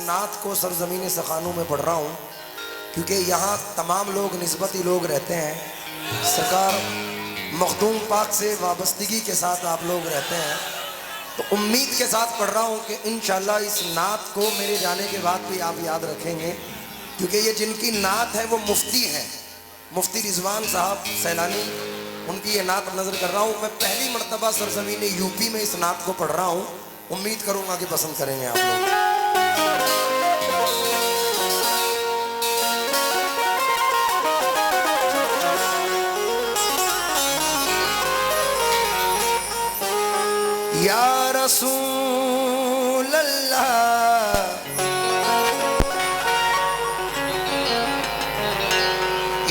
नात को सरजमीन सखानों में पढ़ रहा हूँ, क्योंकि यहाँ तमाम लोग निस्बती लोग रहते हैं। सरकार मखदूम पाक से वाबस्तगी के साथ आप लोग रहते हैं, तो उम्मीद के साथ पढ़ रहा हूँ कि इंशाल्लाह इस नात को मेरे जाने के बाद भी आप याद रखेंगे, क्योंकि ये जिनकी नात है वो मुफ्ती हैं, मुफ्ती रिजवान साहब सैलानी, उनकी ये नात नज़र कर रहा हूँ। मैं पहली मरतबा सरजमीन यूपी में इस नात को पढ़ रहा हूँ, उम्मीद करूँगा कि पसंद करेंगे आप लोग। या रसूल अल्लाह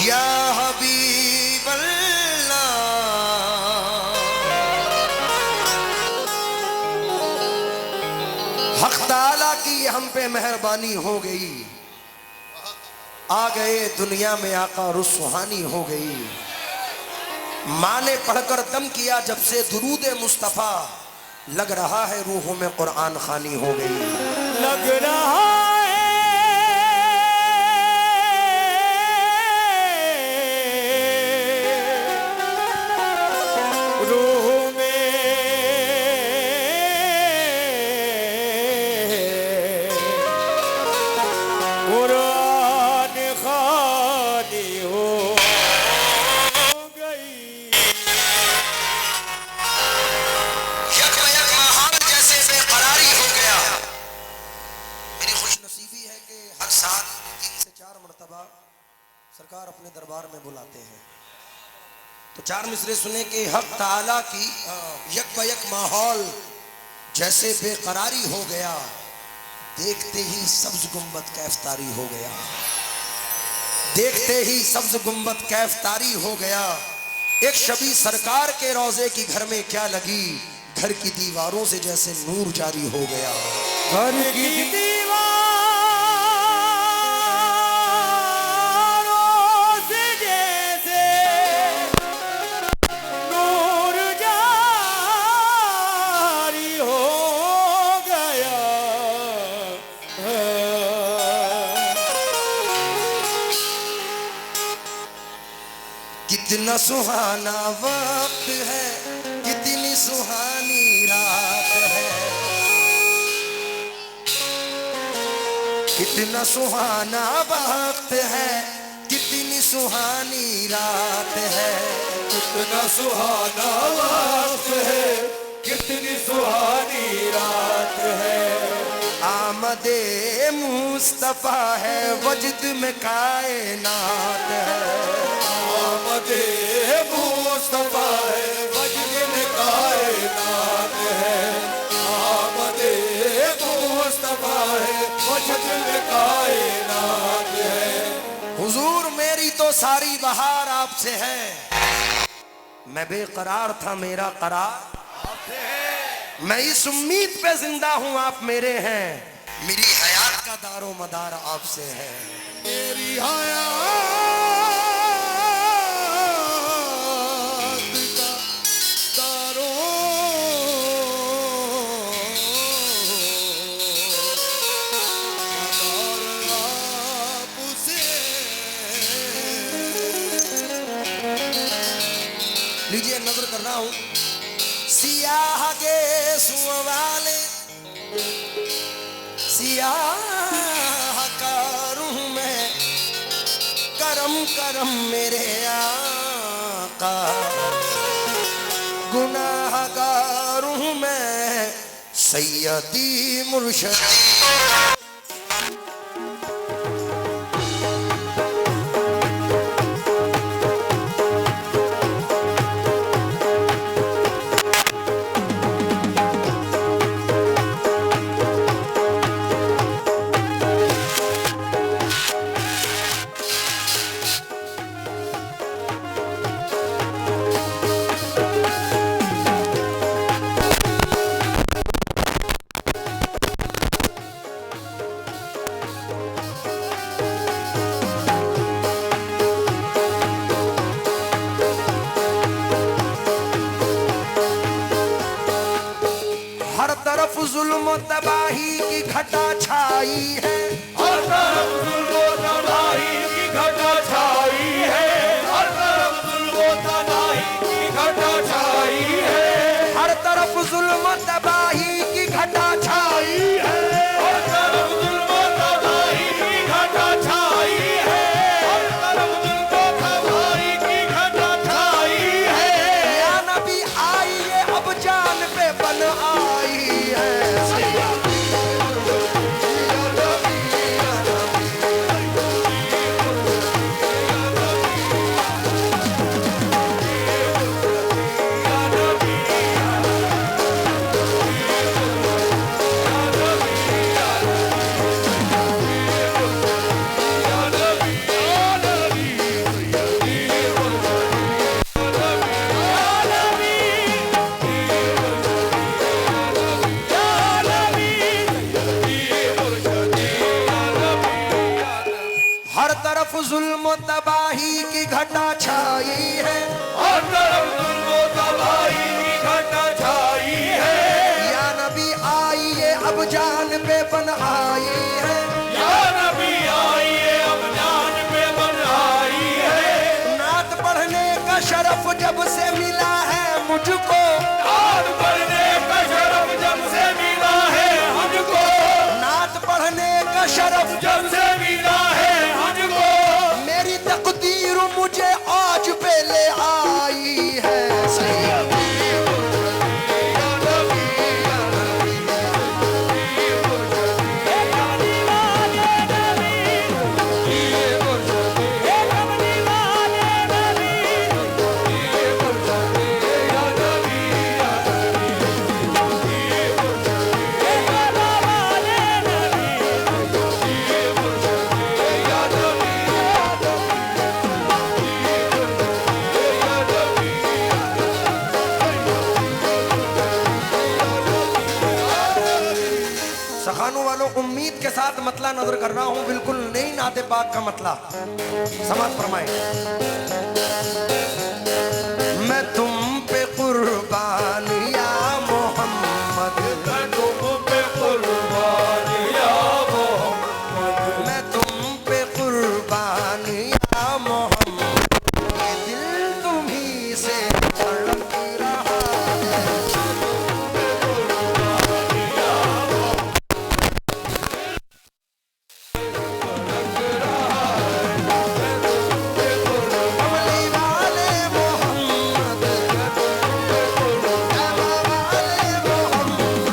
या हबीब अल्लाह, हक़ ताला की हम पे मेहरबानी हो गई, आ गए दुनिया में आका रुसहानी हो गई। माँ ने पढ़कर दम किया जब से दुरूद मुस्तफ़ा, लग रहा है रूहों में कुरान खानी हो गई। लग रहा सरकार अपने दरबार में बुलाते हैं तो चार मिसरे सुने कि हक़ ताला की यक ब यक माहौल जैसे बेकरारी हो गया, देखते ही सब्ज गुंबद कैफतारी हो गया, देखते ही सब्ज गुंबद कैफतारी हो गया। एक शबी सरकार के रोजे की घर में क्या लगी, घर की दीवारों से जैसे नूर जारी हो गया। घर की दीवार कितना सुहाना वक्त है, कितनी सुहानी रात है, कितना सुहाना वक्त है, कितनी सुहानी रात है, कितना सुहाना वक्त है, कितनी सुहानी रात है। आमदे मुस्तफा है वजद में कायनात है, आमदे मुस्तफा है वजद में कायनात है, आमदे मुस्तफा है वजद में कायनात है। हुजूर मेरी तो सारी बहार आपसे है, मैं बेकरार था मेरा करार आपसे है, मैं इस उम्मीद पे जिंदा हूँ आप मेरे हैं, मेरी हयात का दारो मदार आपसे है। मेरी हयात लीजिए नजर कर रहा हूं। सियाह के सुवाले सियाह करूं मैं, करम करम मेरे आका, गुनाह करूं मैं सैयदी मुर्शदी। तरफ जुल्म तबाही की घटा छाई है, हर तरफ जुल्म तबाही की घटा छाई है, हर तरफ जुल्म तबाही की घटा छाई है, हर तरफ जुल्म तबाही की घटा छाई है, हर तरफ जुल्म तबाही की घटा छाई है, हर तरफ जुल्म तबाही की घटा छाई है। या नबी आइए अब जान पे बन आई है। हर तरफ जुल्म तबाही की घटा छाई है, हर तरफ जुल्म तबाही की घटा छाई है, या नबी आइए अब जान पे बन आई है। या नबी आइए अब जान पे बन आई है। नात पढ़ने का शरफ जब से मिला है मुझको, नात पढ़ने का शरफ जब से मिला है हमको, नात पढ़ने का शरफ जब से मिला है हमको, मेरी तकदीर मुझे आज पे ले आई है। सखानों वालों, उम्मीद के साथ मतला नजर कर रहा हूं, बिल्कुल नई नाते पाक का मतला समाज फरमाए। मैं तुम पे कुर्बान या मोहम्मद, मैं तुम पे कुर्बान या मोहम्मद, मैं तुम पे कुर्बान या मोहम्मद, ये दिल तुम्ही से धड़क रहा है। कमली वाले मोहम्मद, कमा वाले मोहम्मद,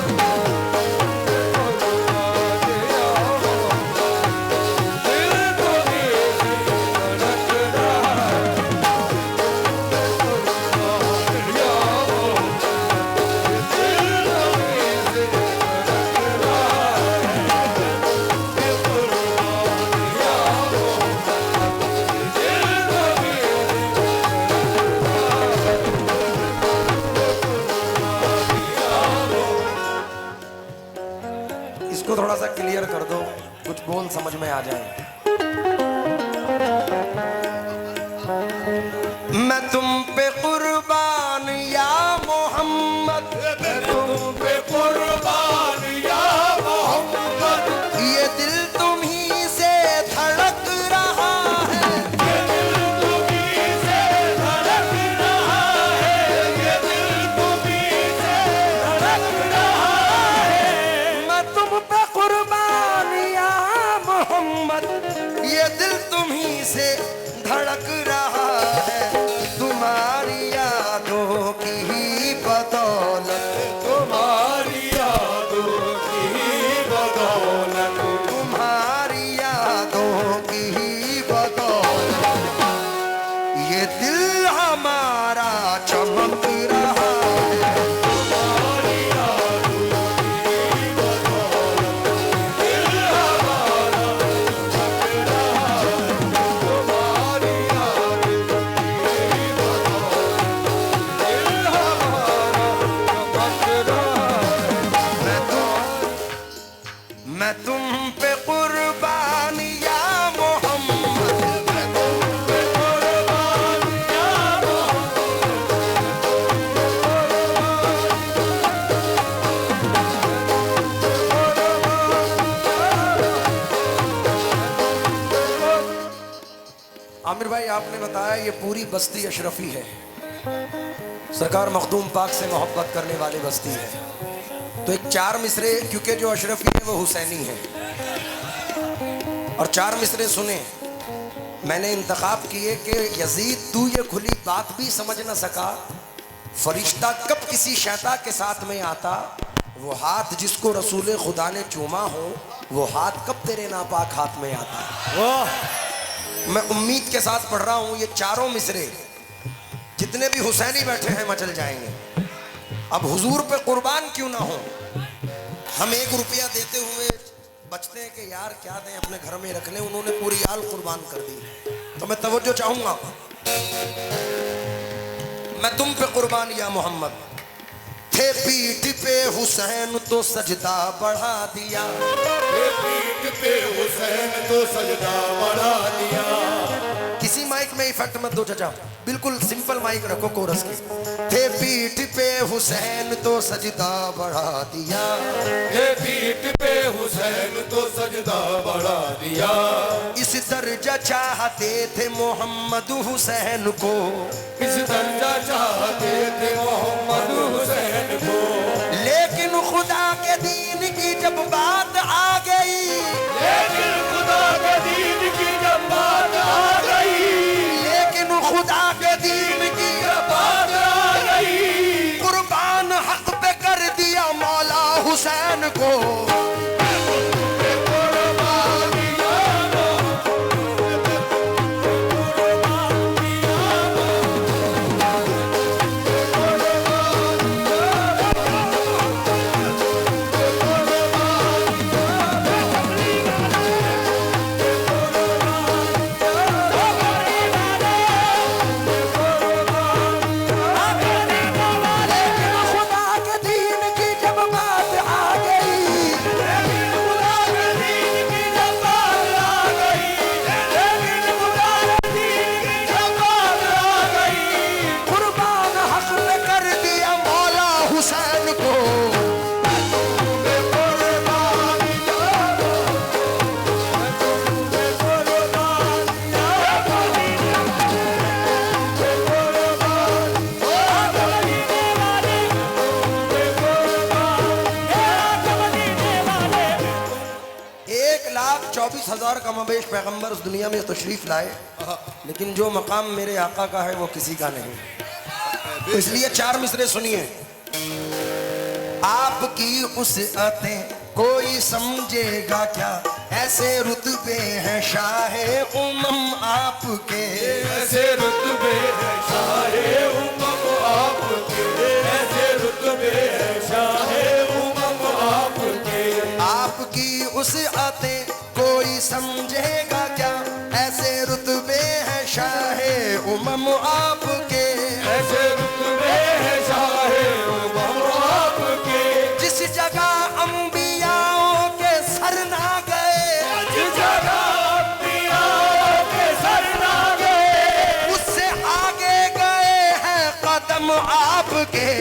इसको थोड़ा सा क्लियर कर दो, कुछ बोल समझ में आ जाए। मैं तुम पे कुर्बान या मोहम्मद, मैं तुम पे कुर्बान या मोहम्मद, ये दिल तुम्ही से धड़क रहा है। ये दिल तुम्ही से धड़क रहा है, ये दिल तुम्ही से धड़क रहा है। मैं तुम पे कुर्बान या मोहम्मद, आपने बताया ये पूरी बस्ती अशरफी है, सरकार मखदूम पाक से मोहब्बत करने वाली बस्ती है। तो एक 4 मिसरे, क्योंकि जो अशरफी है वो हुसैनी है, और 4 मिसरे सुने। मैंने इंतखाब किए कि यजीद तू ये खुली बात भी समझ न सका, फरिश्ता कब किसी शैता के साथ में आता, वो हाथ जिसको रसूल खुदा ने चूमा हो, वो हाथ कब तेरे नापाक हाथ में आता। वाह, मैं उम्मीद के साथ पढ़ रहा हूं, ये चारों मिसरे जितने भी हुसैनी बैठे हैं मचल जाएंगे। अब हुजूर पे कुर्बान क्यों ना हो। हम 1 रुपया देते हुए बचते हैं कि यार क्या दें, अपने घर में रख लें, उन्होंने पूरी आल कुर्बान कर दी। तो मैं तवज्जो चाहूंगा, मैं तुम पे कुर्बान या मोहम्मद, थे पीठ पे हुसैन तो सजदा बढ़ा दिया, थे पीठ पे हुसैन तो सजदा बढ़ा दिया। किसी माइक में इफेक्ट मत दो चाचा, बिल्कुल सिंपल माइक रखो कोरस की। थे पीठ पे हुसैन तो सजदा बढ़ा दिया, थे पीठ पे हुसैन तो सजदा बढ़ा दिया। इस दर्जा चाहते थे मोहम्मद हुसैन को, इस दर्जा चाहते थे मोहम्मद हुसैन को, लेकिन खुदा के दीन की जब बात आ गई, लेकिन खुदा के दीन की जब बात आ गई, लेकिन खुदा के दीन की जब बात आ गई, कुर्बान हक पे कर दिया मौला हुसैन को। हजार कमाबेश पैगंबर उस दुनिया में तशरीफ लाए, लेकिन जो मकाम मेरे आका का है वो किसी का नहीं। तो इसलिए 4 मिसरे सुनिए। आपकी उसअतें कोई समझेगा क्या, ऐसे रुतबे हैं शाहे उमम आपके, ऐसे रुतबे हैं शाहे उमम आपके, ऐसे रुतबे हैं शाहे उमम आपके। आपकी उसअतें कोई समझेगा क्या, ऐसे रुतबे हैं शाहे उमम आपके, ऐसे रुतबे हैं शाहे उमम आपके। जिस जगह अंबियाओं के सर ना गए, जिस जगह अंबियाओं के सर ना गए, उससे आगे गए हैं कदम आपके।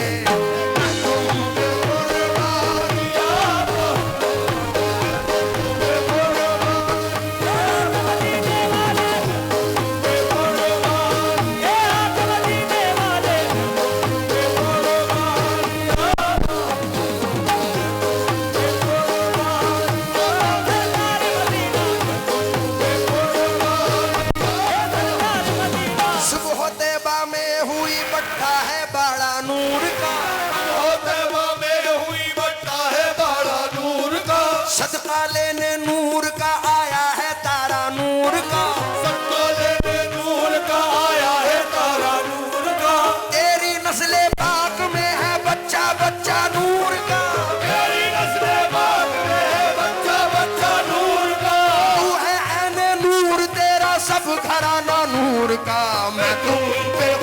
सदका लेने नूर का आया है तारा नूर का, सदका लेने नूर का आया है तारा नूर का। तेरी नस्ले पाक में है बच्चा बच्चा नूर का, तेरी नस्ले पाक में है बच्चा बच्चा नूर का। तू है ऐने नूर तेरा सब घराना नूर का, मैं तुम पे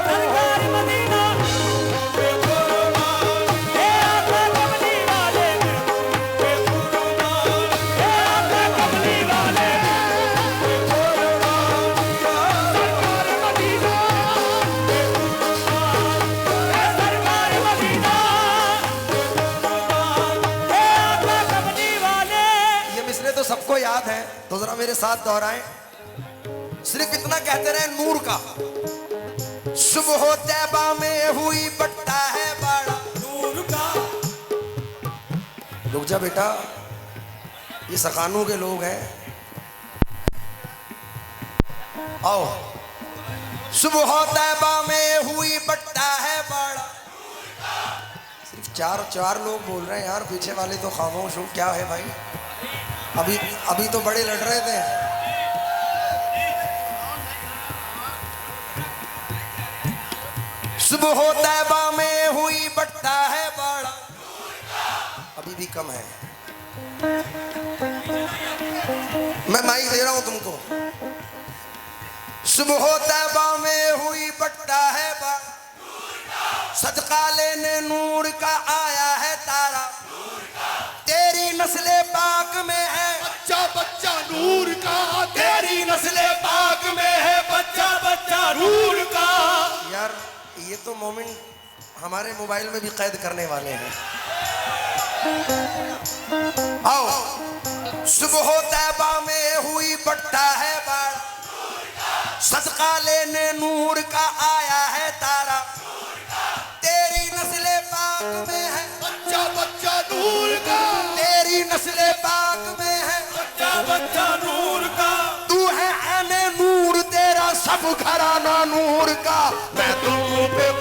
सरकार मदीना मेरे साथ दोहराएं, सिर्फ इतना कहते रहे, नूर का। सुबह तैबा में हुई बट्टा है बड़ा नूर का। रुक जा बेटा, ये सखानों के लोग हैं। आओ। सुबह तैबा में हुई बट्टा है बड़ा। सिर्फ चार लोग बोल रहे हैं यार, पीछे वाले तो खामोश हो। क्या है भाई? अभी तो बड़े लड़ रहे थे। सुबह तैबा में हुई बट्टा है बड़ा, अभी भी कम है। मैं माइक दे रहा हूं तुमको। सुबह तैबा में हुई बट्टा है बड़ा, सदका लेने नूर का आया है तारा। तेरी नस्ले पाक में है बच्चा बच्चा नूर का, तेरी नस्ले पाक में है बच्चा बच्चा नूर का। यार ये तो मोमेंट हमारे मोबाइल में भी कैद करने वाले हैं। आओ। सुबह तैबा में हुई बट्टा है बड़ा, सदका लेने नूर का आया है तारा। तेरी नस्ले पाक में है बच्चा बच्चा नूर का, तेरी नस्ले पाक में है बच्चा बच्चा नूर का। तू है आने नूर, तेरा सब घराना नूर का। मैं तुम पे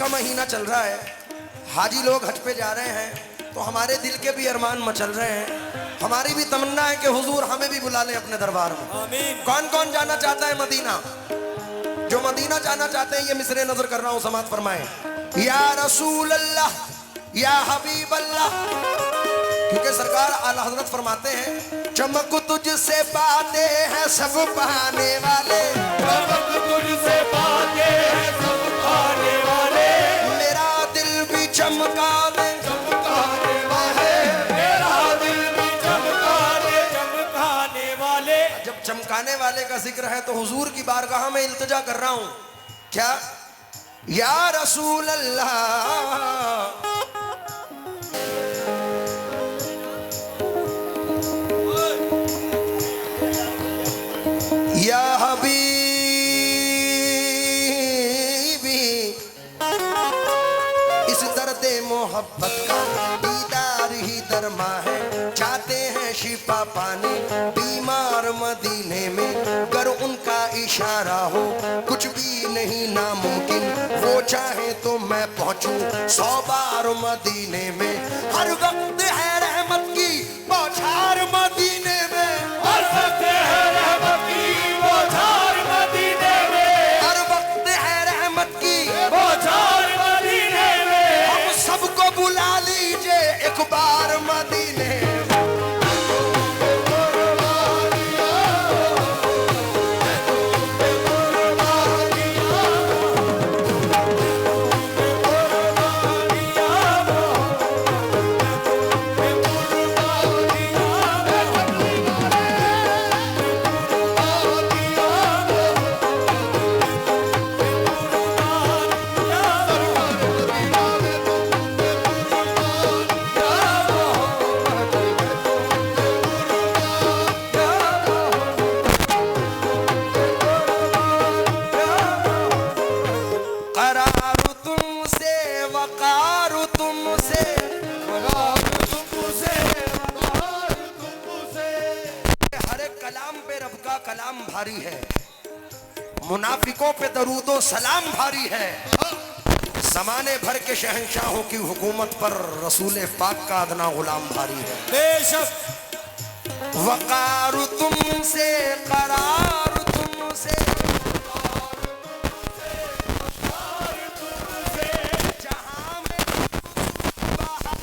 महीना चल रहा है, हाजी लोग हज पे जा रहे हैं, तो हमारे दिल के भी अरमान मचल रहे हैं। हमारी भी तमन्ना है कि हुजूर हमें भी बुला ले अपने दरबार में। आमीन। कौन कौन जाना चाहता है मदीना? जो मदीना जाना चाहते हैं ये मिसरे नजर कर रहा हूं, समात फरमाएं। या रसूल अल्लाह, या हबीब अल्लाह। क्योंकि सरकार आला हजरत फरमाते हैं, चमक तुझसे पाते हैं सब पाने वाले, चमक तुझसे पाते हैं सब पाने वाले। मेरा दिल भी चमका दे चमकाने वाले, मेरा दिल भी चमकाने वाले। जब चमकाने वाले का जिक्र है तो हुजूर की बारगाह में इल्तिजा कर रहा हूं। क्या? या रसूल अल्लाह, या हबीबी, इस दर्द मोहब्बत का दीदार ही दरमा है। चाहते हैं शिफा पाने बीमार मदीने में, कर उनका इशारा हो कुछ भी नहीं नामुमकिन। वो चाहे तो मैं पहुंचूं 100 बार मदीने में। हर वक्त है रहमत की बौछार मदीने में, हर वक्त है रहमत की बौछार मदीने में, हर वक्त है रहमत की बौछार मदीने में। हम सबको बुला लीजिए एक बार मदीने में। कलाम भारी है, मुनाफिकों पे दरूदो सलाम भारी है। ज़माने भर के शहंशाहों की हुकूमत पर रसूल पाक का अदना गुलाम भारी है। बेशक वक़ार तुमसे, करार तुमसे, जहां में बहार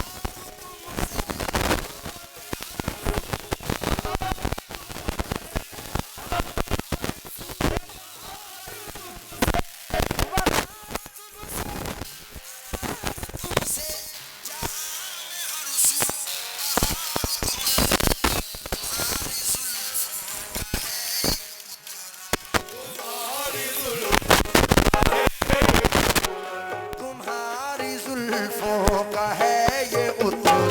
उतर,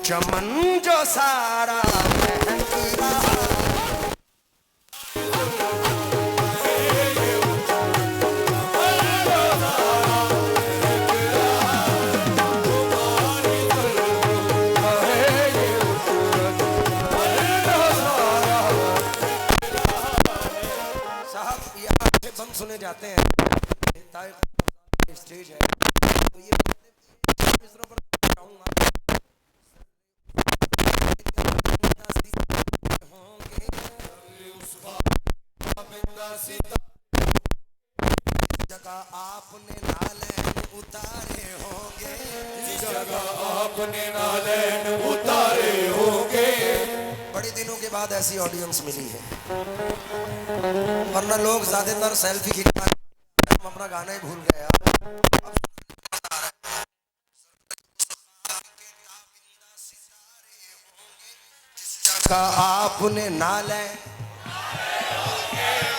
चमन जो सारा महक रहा। बंद सुने जाते हैं, स्टेज है तो ये मिसरों पर चाहूंगा। जगह आपने नालैन उतारे होंगे, जगह आपने नालैन उतारे होंगे। बड़े दिनों के बाद ऐसी ऑडियंस मिली है, वरना लोग ज्यादातर सेल्फी खिंचवा, हम अपना गाना ही भूल गए। आपने नाले,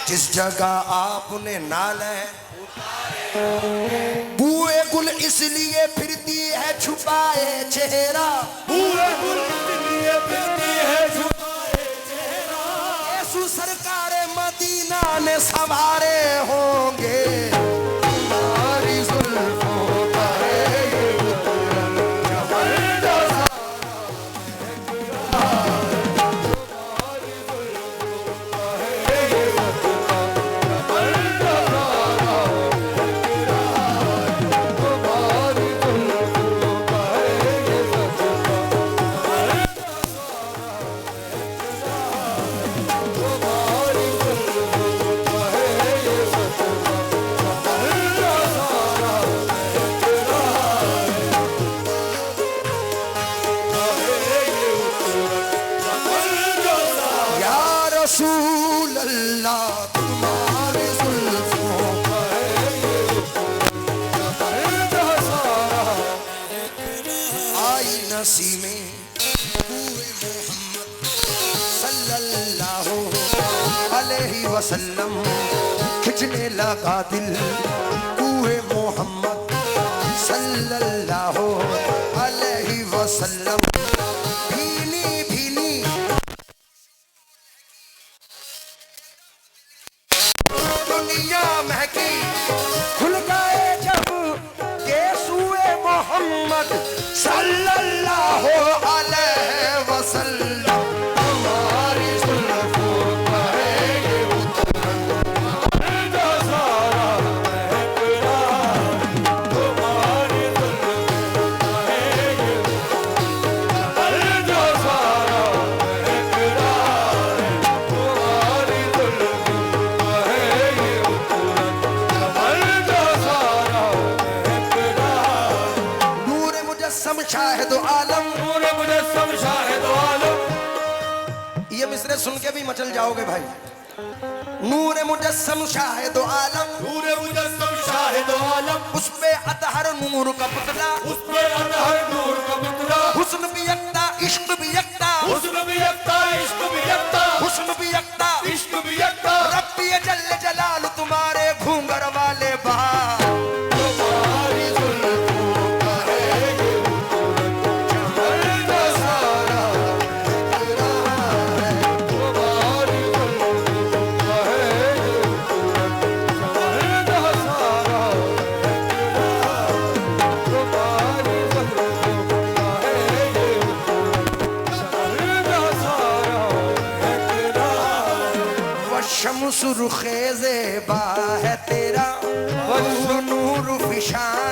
जिस जगह आपने नाले, बूए गुल इसलिए फिरती है छुपाए चेहरा, बूए गुल इसलिए फिरती है छुपाए चेहरा। यीशु सरकार मदीना ने संवारे होंगे, तुम्हारी जुल्फों पर ये उतरन जबरदस्त। रसूल अल्लाह तुम्हारे जुल्फों पर आई नसीमें हुए मोहम्मद सल्लल्लाहु अलैहि वसल्लम, खिंचने लगा दिल हुए मोहम्मद सल्लल्लाहु अलैहि वसल्लम। दुनिया महकी खुल गए जब यीशुए मोहम्मद सल्लल्लाहु अलैहि वसल्लम, तुम्हारी जुल्फों पर ये उतरन जो सारा महक रहा। तुम्हारी जुल्फों पर ये उतरन जो सारा महक रहा। तुम्हारी शाहिद आलम, नूर मुजस्सम शाहिद आलम। ये मिसरे सुन के भी मचल जाओगे भाई। नूर मुजस्सम शाहिद आलम, नूर मुजस्सम शाहिद आलम। उस पे अतहर नूर का पुतला, उस पे अतहर नूर का पुतला। हुस्न भी यकता इश्क भी यकता, हुस्न भी यकता इश्क भी यकता, हुस्न भी यकता इश्क भी यकता। रब्बी जल्ल जलाल तुम्हारे घूंगर वाले बहार, तुम्हारी जुल्फों पर ये उतरन जो सारा महक रहा है। तुम्हारी जुल्फों पर ये उतरन जो सारा महक रहा है। तुम्हारी जुल्फों पर ये उतरन जो सारा महक रहा है। वशम्स रुखे ज़ेबा है तेरा, वो नूर फिशां